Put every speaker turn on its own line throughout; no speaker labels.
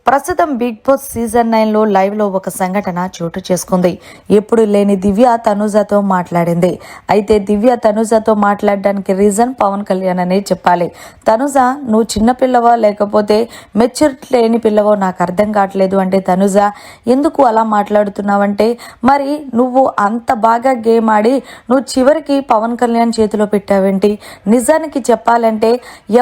ప్రస్తుతం big boss season 9లో లైవ్లో ఒక సంఘటన చోటు చేసుకుంది. ఎప్పుడు లేని దివ్య తనుజతో మాట్లాడింది. అయితే దివ్య తనుజతో మాట్లాడడానికి రీజన్ పవన్ కళ్యాణ్ అనే చెప్పాలి. తనుజ, నువ్వు చిన్న పిల్లవో లేకపోతే మెచ్యూరిటీ లేని పిల్లవో నాకు అర్థం కావట్లేదు అంటే, తనుజ ఎందుకు అలా మాట్లాడుతున్నావంటే, మరి నువ్వు అంత బాగా గేమ్ ఆడి నువ్వు చివరికి పవన్ కళ్యాణ్ చేతిలో పెట్టావేంటి? నిజానికి చెప్పాలంటే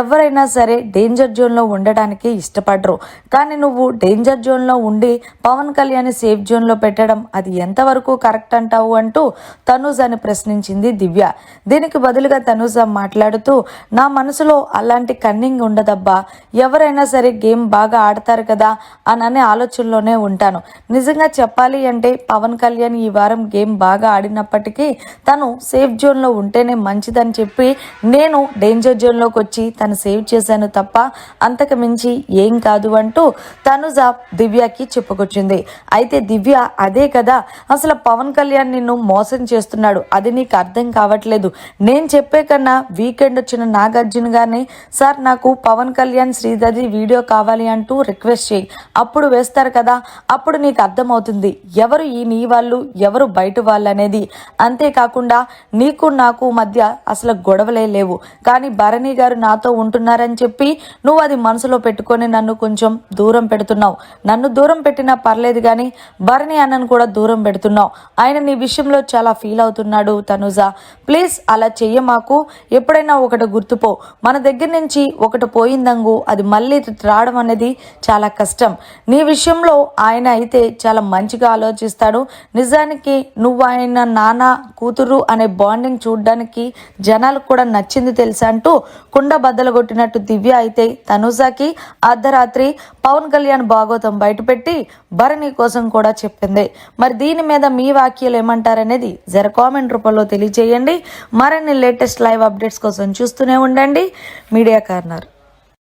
ఎవరైనా సరే డేంజర్ జోన్లో ఉండడానికి ఇష్టపడరు. కానీ నువ్వు డేంజర్ జోన్లో ఉండి పవన్ కళ్యాణ్ సేఫ్ జోన్లో పెట్టడం అది ఎంతవరకు కరెక్ట్ అంటావు అంటూ తనుజని ప్రశ్నించింది దివ్య. దీనికి బదులుగా తనుజ మాట్లాడుతూ, నా మనసులో అలాంటి కన్నింగ్ ఉండదబ్బా, ఎవరైనా సరే గేమ్ బాగా ఆడతారు కదా అనే ఆలోచనలోనే ఉంటాను. నిజంగా చెప్పాలి అంటే పవన్ కళ్యాణ్ ఈ వారం గేమ్ బాగా ఆడినప్పటికీ తను సేఫ్ జోన్లో ఉంటేనే మంచిదని చెప్పి నేను డేంజర్ జోన్లోకి వచ్చి తను సేవ్ చేశాను తప్ప అంతకు మించి ఏం కాదు అంటూ తనుజ దివ్యకి చెప్పుకొచ్చింది. అయితే దివ్య, అదే కదా అసలు పవన్ కళ్యాణ్ నిన్ను మోసం చేస్తున్నాడు, అది నీకు అర్థం కావట్లేదు. నేను చెప్పే కన్నా వీకెండ్ వచ్చిన నాగార్జున గారిని, సార్ నాకు పవన్ కళ్యాణ్ శ్రీధరి వీడియో కావాలి అంటూ రిక్వెస్ట్ చేయి, అప్పుడు వేస్తారు కదా, అప్పుడు నీకు అర్థమవుతుంది ఎవరు ఈ నీ వాళ్ళు ఎవరు బయట వాళ్ళు అనేది. అంతేకాకుండా నీకు నాకు మధ్య అసలు గొడవలే లేవు, కానీ భరణి గారు నాతో ఉంటున్నారని చెప్పి నువ్వు అది మనసులో పెట్టుకొని నన్ను కొంచెం దూరం పెడుతున్నావు. నన్ను దూరం పెట్టినా పర్లేదు కానీ భరణి అన్నను కూడా దూరం పెడుతున్నావు. ఆయన నీ విషయంలో చాలా ఫీల్ అవుతున్నాడు. తనుజ, ప్లీజ్ అలా చెయ్య మాకు. ఎప్పుడైనా ఒకటి గుర్తుపో, మన దగ్గర నుంచి ఒకటి పోయిందంగు అది మళ్ళీ రావడం అనేది చాలా కష్టం. నీ విషయంలో ఆయన అయితే చాలా మంచిగా ఆలోచిస్తాడు. నిజానికి నువ్వు ఆయన నాన్న కూతురు అనే బాండింగ్ చూడడానికి జనాలకు కూడా నచ్చింది తెలుసా అంటూ కుండ బద్దలు కొట్టినట్టు దివ్య అయితే తనుజకి అర్ధరాత్రి పవన్ కళ్యాణ్ భాగోతం బయటపెట్టి భరణి కోసం కూడా చెప్పింది. మరి దీని మీద మీ వాక్యాలు ఏమంటారనేది జర కామెంట్ రూపంలో తెలియజేయండి. మరిన్ని లేటెస్ట్ లైవ్ అప్డేట్స్ కోసం చూస్తూనే ఉండండి మీడియా కార్నర్.